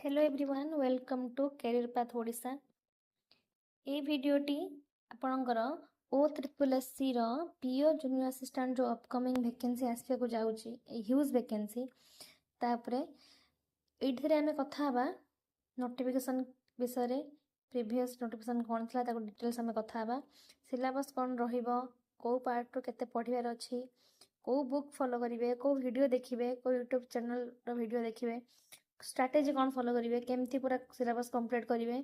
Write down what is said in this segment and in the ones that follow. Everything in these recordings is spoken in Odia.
Hello everyone welcome to career path Odisha. ये वीडियोटी आपणकर OSSC रो पीओ जूनियर असिस्टेंट जो अपकमिंग वैकेंसी आसपा को जाउची ह्यूज वैकेंसी तापरे एठरे आमे कथा हबा नोटिफिकेशन विषय रे प्रीवियस नोटिफिकेशन कोन थला ताको डिटेल्स आमे कथा हबा सिलेबस कोन रहिबो को पार्ट रो केते पढिबार अछि को बुक फॉलो करिवे को वीडियो देखिबे को यूट्यूब चैनल रो वीडियो देखिबे स्ट्रैटेजी कौन फॉलो करेंगे केमती पूरा सिलेबस कंप्लीट करेंगे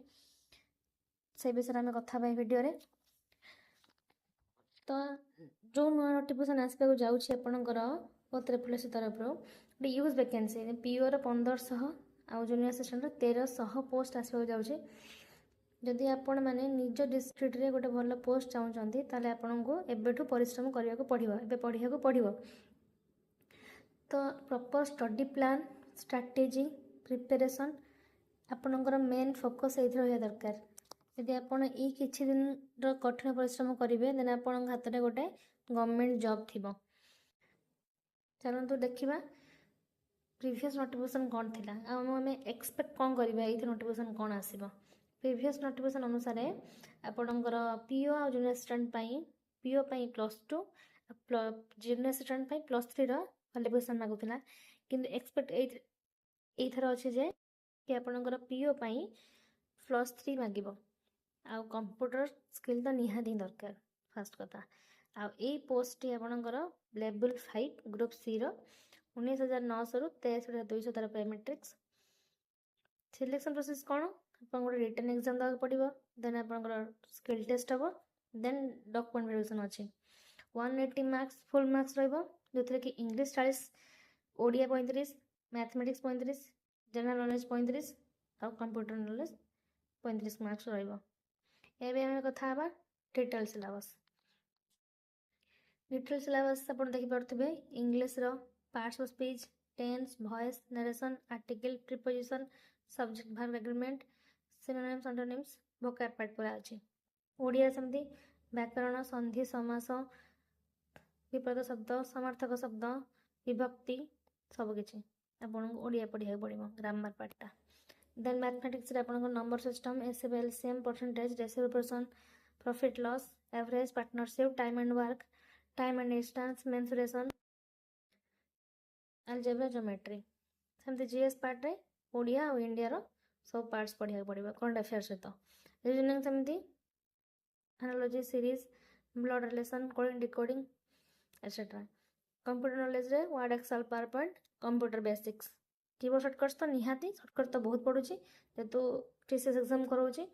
से विषय में कथा वीडियो रे। तो जो नुआ नोटिफिकेशन आसपा जाऊँगी आपंकर OSSC तरफ गोटे यूज वैकेंसी पीओ 1500 आउ जूनियर असिस्टेंट 1300 पोस्ट आसपा जाऊँगी। जदि आपण मैंने निज डिस्ट्रिक्ट रे गोटे भल पोस्ट चाहूँगी ताले आपन को एबेठू परिश्रम करने को पड़ो एबे पढ़िया को पड़ो। तो proper study plan strategy preparation आपणकर मेन फोकस ये रहा दरकार। यदि आपण ये किछि दिन कठिन परिश्रम करेंगे देन आपण हाथ में गोटे गवर्नमेंट जॉब थी। चलते देखा प्रीवियस नोटिफिकेशन कौन थी आम एक्सपेक्ट कौन करवा ये नोटिफिकेशन कौन आसो। प्रीवियस नोटिफिकेशन अनुसार आपणकर पीओ आ junior assistant PO +2 junior assistant +3 qualification मागुला किंतु एक्सपेक्ट एथर अच्छे जे कि आपणकर पीओ +3 मागिब आ कंप्यूटर स्किल तो निहाती दरकार फास्ट कथा। आ पोस्ट टी आपणकर लेवल 5 ग्रुप सी रो 19,900 रु 63,200 तार पेमेट्रिक्स। सिलेक्शन प्रोसेस कौन आप रिटर्न एग्जाम देवाक पड़ो देन आपणकर स्किल टेस्ट हम देन डॉक्यूमेंट वेरिफिकेशन अच्छी 180 मार्क्स फुल मार्क्स रहिबो जो कि English 40 Odia 35 mathematics 35 general knowledge 35 और कंप्यूटर नॉलेज 35 मार्क्स रहिबो। एबे हम कथा हबा डिटेल सिलेबस। डिटेल सिलेबस अपन देखि परथबे इंग्लिश रो parts of speech tense voice narration article preposition subject verb agreement synonyms antonyms vocab part पूरा अछि। ओडिया समथि व्याकरण संधि समास विपरीत शब्द समर्थक शब्द विभक्ति सब किछि आपन ओडिया पढ़िया पड़ो ग्रामर पार्टा। देन मैथमेटिक्स रे आपन number system LCM percentage ratio person profit loss average partnership time and work time and distance mensuration algebra geometry सेमती जीएस पार्ट रे ओडिया और इंडिया रो सब पार्ट्स पढ़िया पड़ो करंट अफेयर सहित रीजनिंग सेमती analogy series blood relation coding decoding etcetera. Computer knowledge रे Word Excel PowerPoint computer basics keyboard shortcuts तो निहाती शॉर्टकट तो बहुत पड़ुची जेतु टीसीएस एग्जाम कराउची।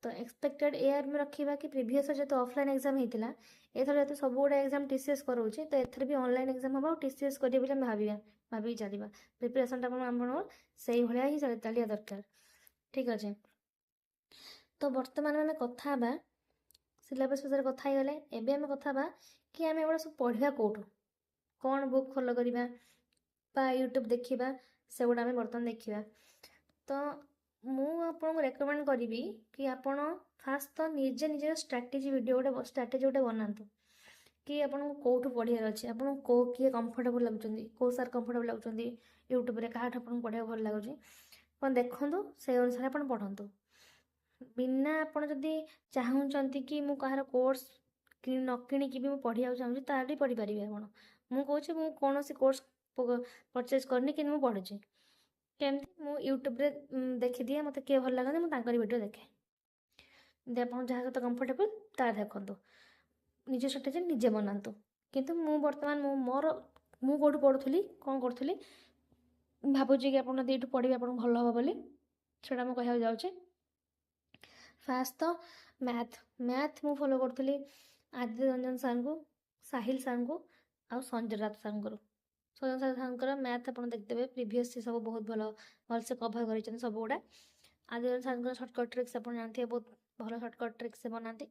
तो एक्सपेक्टेड एआर में रखा कि प्रीवियस जो ऑफलाइन एग्जाम होता एथर जो सब गुड़ा एग्जाम टीसीएस कराउची तो एथर भी ऑनलाइन एग्जाम हम टीसीएस करिए बोली भाभी चलवा प्रिपरेशन आप से भाया ही चलिया दरकार ठीक अच्छे। तो बर्तमान आम कथा सिलेबस विषय कथा ही गले एबे आम कथा कि आम एगुड़ा सब पढ़ा कौटू कौन बुक फॉलो करवा यूट्यूब देखा से गुड़ा आम बर्तमान देखा। तो मु आपको रेकमेंड करी कि आपण फास्ट तो निजे निजे स्ट्रैटेजी वीडियो गोटे स्ट्रैटेजी गोटे बनातु कि आपको कौटू पढ़ार अच्छे आपको कौ किए कंफर्टेबल लगुच कौ सार कंफर्टेबल लगुच यूट्यूब रे क्या आपको पढ़ा भल लगुच आप देखूँ से अनुसार आप पढ़तु बिना आपड़ जदि चाहूँगी कि मु कहार कोर्स न किणिकी भी पढ़ा चाहूँगी ताली पढ़ी पारे आप मुझे मुझे कौन कोर्स परचेज करनी कि पढ़ुची केमती मु यूट्यूब रे देखी दिए मत किए भल लगते मुझे वीडियो देखे आप जहाँ सहित कंफर्टेबल ता देखु निज स्ट्राटेजी निजे बनातु। किंतु मु बर्तमान मोर मु कौटू पढ़ुली कौन करी भावुची कि आप पढ़े आप भल हम बोली से कह जाऊँचे। फास्ट तो मैथ मु फॉलो करी आदित्य रंजन सार को साहिल सार को आ संजय राउत सार संजय सार मैथ आप देखते प्रीवियस सब बहुत भल से कभर कर सब गुड़ा आदित्य सार सर्टकट ट्रिक्स आप जानते बहुत भल सर्टकट ट्रिक्स से बनाती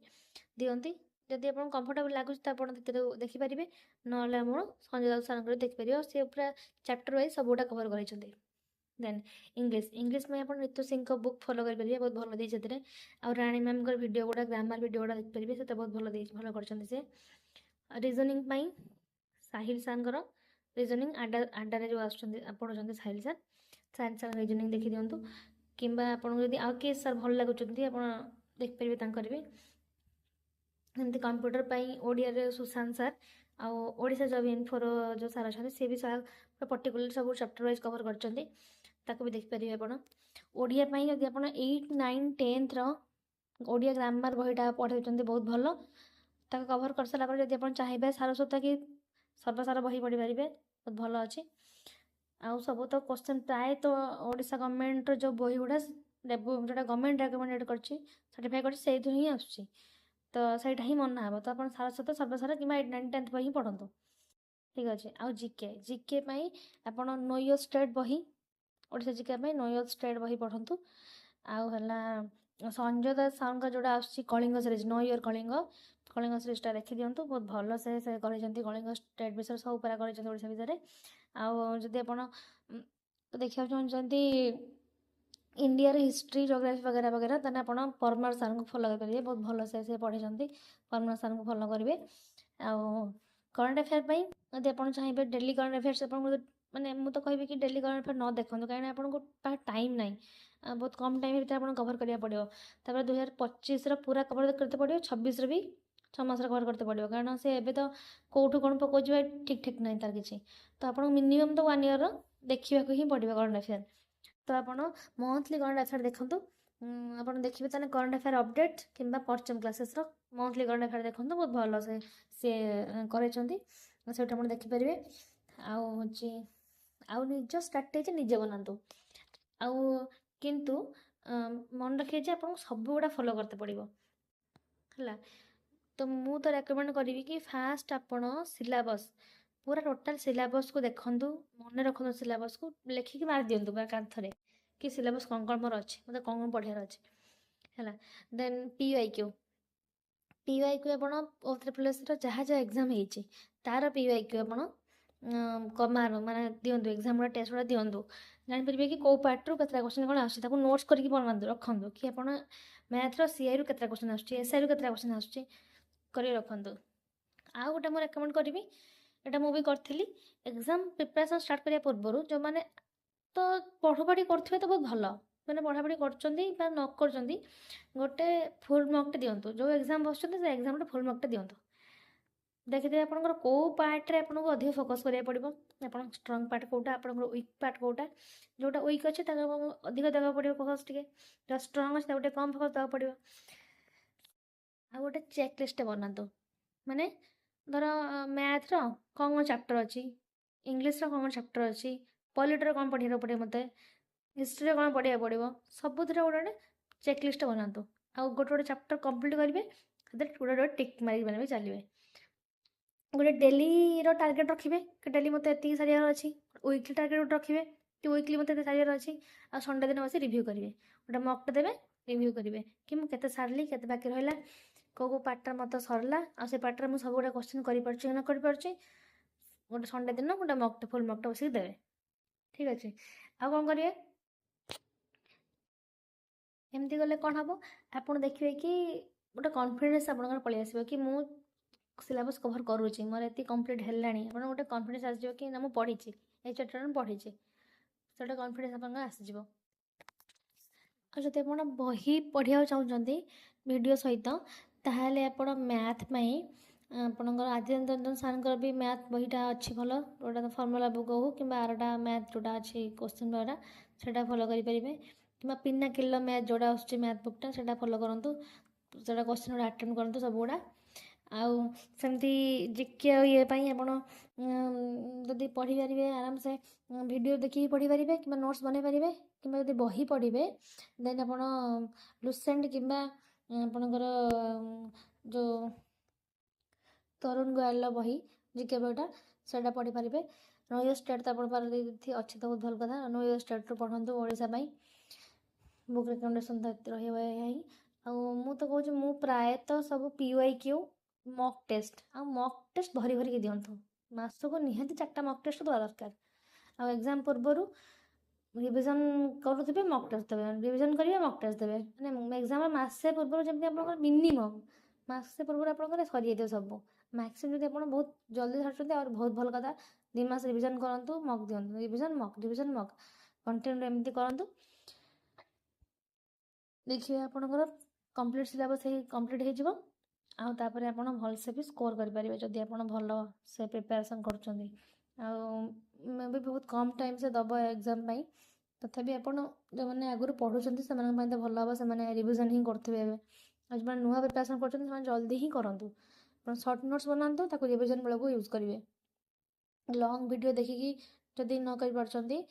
दिखती जदि आप कंफर्टेबल लगुच तो आप देखिपारे ना संजय राउत सार देखिपारे सी पूरा चैप्टर वाइज सब गुड़ा कभर कर। देन इंग्लिश में आप ऋतु सिंह को बुक फॉलो करेंगे बहुत भल देते आ राणी मैम वीडियो गुड़ा ग्रामर वीडियो गुड़ा देखिपारे से बहुत भल कर। रीजनिंग साहिल सार रीजनिंग आडारे जो पढ़ुं साहिल सार ସାଇନ୍ସ ଆଣ୍ଡ ରିଜନିଂ ଦେଖିଦିଅନ୍ତୁ, କିମ୍ବା ଆପଣଙ୍କୁ ଯଦି ଆଉ କିଏ ସାର୍ ଭଲ ଲାଗୁଛନ୍ତି ଆପଣ ଦେଖିପାରିବେ ତାଙ୍କର ବି। ସେମିତି କମ୍ପ୍ୟୁଟର ପାଇଁ ଓଡ଼ିଆରେ ସୁଶାନ୍ତ ସାର୍, ଆଉ ଓଡ଼ିଶା ଜବ୍ ଇନଫୋର ଯେଉଁ ସାର୍ ଅଛନ୍ତି ସିଏ ବି ସାର୍ ପର୍ଟିକୁଲାର ସବୁ ଚାପ୍ଟର ୱାଇଜ୍ କଭର୍ କରିଛନ୍ତି, ତାକୁ ବି ଦେଖିପାରିବେ ଆପଣ। ଓଡ଼ିଆ ପାଇଁ ଯଦି ଆପଣ 8, 9, 10ର ଓଡ଼ିଆ ଗ୍ରାମାର ବହିଟା ପଢ଼ାଉଛନ୍ତି ବହୁତ ଭଲ, ତାକୁ କଭର୍ କରିସାରିଲା ପରେ ଯଦି ଆପଣ ଚାହିଁବେ ସାରସ୍ୱତ କି ସର୍ବସାର ବହି ପଢ଼ିପାରିବେ, ବହୁତ ଭଲ ଅଛି। ଆଉ ସବୁ ତ କ୍ୱେଶ୍ଚନ୍ ପ୍ରାୟତଃ ଓଡ଼ିଶା ଗଭର୍ଣ୍ଣମେଣ୍ଟର ଯେଉଁ ବହି ଗୁଡ଼ା ଯେଉଁଟା ଗଭର୍ଣ୍ଣମେଣ୍ଟ ରେକମେଣ୍ଡେଡ଼ କରିଛି, ସାର୍ଟିଫାଇ କରିଛି, ସେଇଥିରୁ ହିଁ ଆସୁଛି, ତ ସେଇଟା ହିଁ ମନା ହେବ। ତ ଆପଣ ସାରସ୍ୱତ ସର୍ବସାର କିମ୍ବା 8, 9, 10th ବହି ହିଁ ପଢ଼ନ୍ତୁ, ଠିକ୍ ଅଛି। ଆଉ ଜିକେ ପାଇଁ ଆପଣ ନୋ ୟୋର୍ ଷ୍ଟେଟ୍ ବହି, ଓଡ଼ିଶା ଜିକେ ପାଇଁ ନୋ ୟୋର୍ ଷ୍ଟେଟ୍ ବହି ପଢ଼ନ୍ତୁ। ଆଉ ହେଲା ସଞ୍ଜୟ ଦାସ ସାର୍ଙ୍କ ଯେଉଁଟା ଆସୁଛି Kalinga series, know your Kalinga ସିରିଜ୍ଟା ଦେଖିଦିଅନ୍ତୁ, ବହୁତ ଭଲ ସେ କରିଛନ୍ତି, କଳିଙ୍ଗ ଷ୍ଟେଟ୍ ବିଷୟରେ ସବୁ ପୁରା କରିଛନ୍ତି ଓଡ଼ିଶା ବିଷୟରେ। ଆଉ ଯଦି ଆପଣ ଦେଖିବାକୁ ଚାହୁଁଛନ୍ତି ଇଣ୍ଡିଆର ହିଷ୍ଟ୍ରି ଜୋଗ୍ରାଫି ବଗେରା ତାହେଲେ ଆପଣ ପରମାର ସାର୍ଙ୍କୁ ଫଲୋ କରିପାରିବେ, ବହୁତ ଭଲ ସେ ପଢ଼େଇଛନ୍ତି, ପରମାର ସାର୍ଙ୍କୁ ଫଲୋ କରିବେ। ଆଉ କରେଣ୍ଟ ଆଫେୟାର୍ ପାଇଁ ଯଦି ଆପଣ ଚାହିଁବେ ଡେଲି କରେଣ୍ଟ ଆଫେୟାର୍ସ, ଆପଣଙ୍କୁ ମାନେ ମୁଁ ତ କହିବି କି ଡେଲି କରେଣ୍ଟ ଆଫେୟାର୍ ନ ଦେଖନ୍ତୁ, କାହିଁକିନା ଆପଣଙ୍କୁ ପାଖରେ ଟାଇମ୍ ନାହିଁ, ବହୁତ କମ୍ ଟାଇମ୍ ଭିତରେ ଆପଣ କଭର୍ କରିବାକୁ ପଡ଼ିବ। ତାପରେ 2025ର ପୁରା କଭର୍ କରତେ ପଡ଼ିବ, 26ର ବି 6 ମାସର କଭର୍ କରତେ ପଡ଼ିବ, କାରଣ ସେ ଏବେ ତ କେଉଁଠୁ କ'ଣ ପକାଉଛି ଠିକ୍ ନାହିଁ ତାର କିଛି, ତ ଆପଣଙ୍କୁ ମିନିମମ୍ ତ 1 ଇୟର୍ର ଦେଖିବାକୁ ହିଁ ପଡ଼ିବ କରେଣ୍ଟ ଆଫେୟାର୍। ତ ଆପଣ ମନ୍ଥଲି କରେଣ୍ଟ ଆଫେୟାର୍ ଦେଖନ୍ତୁ, ଆପଣ ଦେଖିବେ ତାହେଲେ କରେଣ୍ଟ ଆଫେୟାର୍ ଅପଡ଼େଟ୍ କିମ୍ବା ପଞ୍ଚମ କ୍ଲାସେସ୍ର ମନ୍ଥଲି କରେଣ୍ଟ ଆଫେୟାର୍ ଦେଖନ୍ତୁ, ବହୁତ ଭଲ ସେ କରିଛନ୍ତି, ସେଇଟା ଆପଣ ଦେଖିପାରିବେ। ଆଉ ହେଉଛି ଆଉ ନିଜ ଷ୍ଟ୍ରାଟେଜି ନିଜେ ବନାନ୍ତୁ, ଆଉ କିନ୍ତୁ ମନେ ରଖିବେ ଯେ ଆପଣଙ୍କୁ ସବୁଗୁଡ଼ା ଫଲୋ କରତେ ପଡ଼ିବ ହେଲା। ତ ମୁଁ ତ ରେକମେଣ୍ଡ କରିବି କି ଫାଷ୍ଟ ଆପଣ ସିଲାବସ୍, ପୁରା ଟୋଟାଲ୍ ସିଲାବସ୍କୁ ଦେଖନ୍ତୁ, ମନେ ରଖନ୍ତୁ, ସିଲାବସ୍କୁ ଲେଖିକି ମାରି ଦିଅନ୍ତୁ ପୁରା କାନ୍ଥରେ କି ସିଲାବସ୍ କ'ଣ କ'ଣ ମୋର ଅଛି, ମୋତେ କ'ଣ ପଢ଼ିବାର ଅଛି ହେଲା। ଦେନ୍ PYQ ଆପଣ OAASର ଯାହା ଏକ୍ଜାମ୍ ହେଇଛି ତାର PYQ ଆପଣ ମାନେ ଦିଅନ୍ତୁ, ଏକ୍ଜାମ୍ ଗୁଡ଼ା ଟେଷ୍ଟ ଗୁଡ଼ା ଦିଅନ୍ତୁ, ଜାଣିପାରିବେ କି କେଉଁ ପାର୍ଟରୁ କେତେଟା କ୍ୱେଶ୍ଚନ୍ କ'ଣ ଆସୁଛି, ତାକୁ ନୋଟ୍ସ କରିକି ବନାନ୍ତୁ, ରଖନ୍ତୁ କି ଆପଣ ମ୍ୟାଥ୍ର CIରୁ କେତେଟା କ୍ୱେଶ୍ଚନ୍ ଆସୁଛି, SIରୁ କେତେଟା କ୍ୱେଶ୍ଚନ୍ ଆସୁଛି କରିକି ରଖନ୍ତୁ। ଆଉ ଗୋଟେ ମୁଁ ରେକମେଣ୍ଡ କରିବି, ଏଇଟା ମୁଁ ବି କରିଥିଲି, ଏକ୍ଜାମ୍ ପ୍ରିପାରେସନ୍ ଷ୍ଟାର୍ଟ କରିବା ପୂର୍ବରୁ ଯେଉଁମାନେ ତ ପଢ଼ାପଢ଼ି କରୁଥିବେ ତ ବହୁତ ଭଲ, ମାନେ ପଢ଼ାପଢ଼ି କରୁଛନ୍ତି ବା ନ କରୁଛନ୍ତି, ଗୋଟେ ଫୁଲ୍ ମକ୍ଟେ ଦିଅନ୍ତୁ, ଯେଉଁ ଏକ୍ଜାମ୍ ବସୁଛନ୍ତି ସେ ଏକ୍ଜାମ୍ରେ ଫୁଲ୍ ମକ୍ଟେ ଦିଅନ୍ତୁ, ଦେଖିଦେବେ ଆପଣଙ୍କର କେଉଁ ପାର୍ଟରେ ଆପଣଙ୍କୁ ଅଧିକ ଫୋକସ୍ କରିବାକୁ ପଡ଼ିବ, ଆପଣଙ୍କ ଷ୍ଟ୍ରଙ୍ଗ ପାର୍ଟ କେଉଁଟା, ଆପଣଙ୍କର ୱିକ୍ ପାର୍ଟ କେଉଁଟା, ଯେଉଁଟା ୱିକ୍ ଅଛି ତାକୁ ଅଧିକ ଦେବାକୁ ପଡ଼ିବ ଫୋକସ୍ ଟିକେ, ଯେଉଁଟା ଷ୍ଟ୍ରଙ୍ଗ ଅଛି ତାକୁ ଟିକେ କମ୍ ଫୋକସ୍ ଦେବାକୁ ପଡ଼ିବ। ଆଉ ଗୋଟେ ଚେକ୍ ଲିଷ୍ଟ ବନାନ୍ତୁ, ମାନେ ଧର ମ୍ୟାଥ୍ର କ'ଣ କ'ଣ ଚାପ୍ଟର ଅଛି, ଇଂଲିଶର କ'ଣ କ'ଣ ଚାପ୍ଟର ଅଛି, ପଲିଟିର କ'ଣ ପଢ଼ିବାକୁ ପଡ଼ିବ, ମୋତେ ହିଷ୍ଟ୍ରିରେ କ'ଣ ପଢ଼ିବାକୁ ପଡ଼ିବ, ସବୁଥିରେ ଗୋଟେ ଚେକ୍ ଲିଷ୍ଟ ବନାନ୍ତୁ। ଆଉ ଗୋଟେ ଚାପ୍ଟର କମ୍ପ୍ଲିଟ୍ କରିବେ, ସେଥିରେ ଗୋଟେ ଟିକ୍ ମାରିକି ଚାଲିବେ। ଗୋଟେ ଡେଲିର ଟାର୍ଗେଟ୍ ରଖିବେ କି ଡେଲି ମୋତେ ଏତିକି ସାରିବାର ଅଛି, ୱିକ୍ଲି ଟାର୍ଗେଟ୍ ଗୋଟେ ରଖିବେ କି ୱିକ୍ଲି ମୋତେ ଏତେ ସାରିବାର ଅଛି, ଆଉ ସଣ୍ଡେ ଦିନ ବସି ରିଭ୍ୟୁ କରିବେ, ଗୋଟେ ମକ୍ଟେ ଦେବେ, ରିଭ୍ୟୁ କରିବେ କି ମୁଁ କେତେ ସାରିଲି, କେତେ ବାକି ରହିଲା, କେଉଁ ପାର୍ଟଟା ମୋତେ ସରିଲା, ଆଉ ସେ ପାର୍ଟରେ ମୁଁ ସବୁ ଗୁଡ଼ା କ୍ୱେଶ୍ଚନ୍ କରିପାରୁଛି କି ନ କରିପାରୁଛି, ଗୋଟେ ସଣ୍ଡେ ଦିନ ଗୋଟେ ମକ୍ଟେ ଫୁଲ୍ ମକ୍ଟେ ବସିକି ଦେବେ, ଠିକ୍ ଅଛି। ଆଉ କ'ଣ କରିବେ, ଏମିତି ଗଲେ କ'ଣ ହେବ, ଆପଣ ଦେଖିବେ କି ଗୋଟେ କନଫିଡେନ୍ସ ଆପଣଙ୍କର ପଳେଇ ଆସିବ କି ମୁଁ ସିଲାବସ୍ କଭର୍ କରୁଛି, ମୋର ଏତିକି କମ୍ପ୍ଲିଟ୍ ହେଲାଣି, ଆପଣ ଗୋଟେ କନଫିଡେନ୍ସ ଆସିଯିବ କି ନା ମୁଁ ପଢ଼ିଛି, ଏଇ ଚାପ୍ଟର ମୁଁ ପଢ଼ିଛି, ସେଇଟା କନଫିଡେନ୍ସ ଆପଣଙ୍କର ଆସିଯିବ। ଆଉ ଯଦି ଆପଣ ବହି ପଢ଼ିବାକୁ ଚାହୁଁଛନ୍ତି ଭିଡ଼ିଓ ସହିତ, ତାହେଲେ ଆପଣ ମ୍ୟାଥ୍ ପାଇଁ ଆପଣଙ୍କର ଆଦିତ୍ୟ ରଞ୍ଜନ ସାର୍ଙ୍କର ବି ମ୍ୟାଥ୍ ବହିଟା ଅଛି ଭଲ, ଯେଉଁଟା ଫର୍ମୁଲା ବୁକ୍ ହଉ କିମ୍ବା ଆରଟା ମ୍ୟାଥ୍ ଯେଉଁଟା ଅଛି କ୍ୱେଶ୍ଚନ୍ ବହିଟା, ସେଇଟା ଫଲୋ କରିପାରିବେ, କିମ୍ବା ପିନାକିଲ୍ର ମ୍ୟାଥ୍ ଯେଉଁଟା ଆସୁଛି ମ୍ୟାଥ୍ ବୁକ୍ଟା ସେଇଟା ଫଲୋ କରନ୍ତୁ, ସେଇଟା କ୍ୱେଶ୍ଚନ୍ ଗୁଡ଼ା ଆଟେମ୍ପ୍ କରନ୍ତୁ ସବୁଗୁଡ଼ା। ଆଉ ସେମିତି ଜିକେ ଆଉ ଇଏ ପାଇଁ ଆପଣ ଯଦି ପଢ଼ିପାରିବେ ଆରାମସେ ଭିଡ଼ିଓ ଦେଖିକି ପଢ଼ିପାରିବେ କିମ୍ବା ନୋଟ୍ସ ବନେଇ ପାରିବେ, କିମ୍ବା ଯଦି ବହି ପଢ଼ିବେ ଦେନ୍ ଆପଣ ଲୁସେଣ୍ଟ କିମ୍ବା ଆପଣଙ୍କର ଯେଉଁ ତରୁଣ ଗୋୟାଲର ବହି ଜିକେ ବହିଟା ସେଇଟା ପଢ଼ିପାରିବେ। ନୋ ୟୋର୍ ଷ୍ଟେଟ୍ ତ ଆପଣଙ୍କ ପାଖରେ ଅଛି ତ ବହୁତ ଭଲ କଥା, ନୋ ୟୋର୍ ଷ୍ଟେଟ୍ରୁ ପଢ଼ନ୍ତୁ ଓଡ଼ିଶା ପାଇଁ, ବୁକ୍ ରେକମେଣ୍ଡେସନ୍ ତ ରହିବ ଏହା ହିଁ। ଆଉ ମୁଁ ତ କହୁଛି, ମୁଁ ପ୍ରାୟତଃ ସବୁ PYQ ମକ୍ ଟେଷ୍ଟ, ଆଉ ମକ୍ ଟେଷ୍ଟ ଭରିକି ଦିଅନ୍ତୁ, ମାସକୁ ନିହାତି 4ଟା ମକ୍ ଟେଷ୍ଟ ଦେବା ଦରକାର। ଆଉ ଏକ୍ଜାମ୍ ପୂର୍ବରୁ ରିଭିଜନ୍ କରୁଥିବେ, ମକ୍ ଟେଷ୍ଟ ଦେବେ, ରିଭିଜନ୍ କରିବେ, ମକ୍ ଟେଷ୍ଟ ଦେବେ, ମାନେ ଏକ୍ଜାମ୍ର ମାସେ ପୂର୍ବରୁ ଯେମିତି ଆପଣଙ୍କର ମିନିମମ୍ ମାସେ ପୂର୍ବରୁ ଆପଣଙ୍କର ସରିଯାଇଥିବ ସବୁ, ମ୍ୟାକ୍ସିମମ୍ ଯଦି ଆପଣ ବହୁତ ଜଲ୍ଦି ସାରୁଛନ୍ତି ଆହୁରି ବହୁତ ଭଲ କଥା, 2 ମାସ ରିଭିଜନ୍ କରନ୍ତୁ, ମକ୍ ଦିଅନ୍ତୁ, ରିଭିଜନ୍ ମକ୍ कंटिन्यू एमती करंतु देखिए आपणकर कंप्लीट सिलेबस कंप्लीट हो जिवो आउ तापर आपण भलसे भी स्कोर करेंगे जदि आप भल से प्रिपेरेसन कर मे भी बहुत कम टाइम से दब एग्जाम पाई तथापि आप जो मैंने आगुरी पढ़ुं से तो भल हम से रिविजन ही करेंगे जो नुआ प्रिपेरेसन कर जल्दी ही करूँ सर्ट नोट्स बनातु ताको रिविजन बेलू यूज करेंगे लॉन्ग वीडियो देखिकी जदि न कर पार्छंती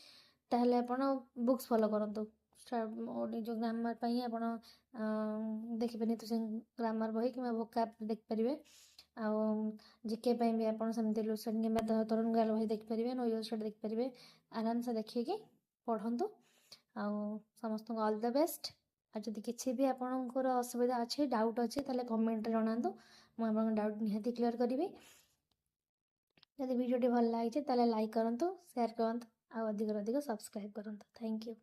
ताहले आपण बुक्स फॉलो करंतु जो ग्रामर पाई आपण देखिबे नहीं तो से ग्रामर बही कि वोकाब देख परिवे आ जीके पाई भी आपण सेमती लुसेंट कि तरुण गाल बही देख परिवे नो यूज देख परिवे आराम से देखिए पढ़ंतु आ समस्त ऑल द बेस्ट आ जदि किसी भी आपनकर असुविधा अच्छे डाउट अच्छे ताले कमेंट रे जणांतु मु आपन डाउट निहाती क्लियर करिवे यदि वीडियो भल लगी ताले लाइक करंतु शेयर करंतु आ अधिक सब्सक्राइब करंतु थैंक यू।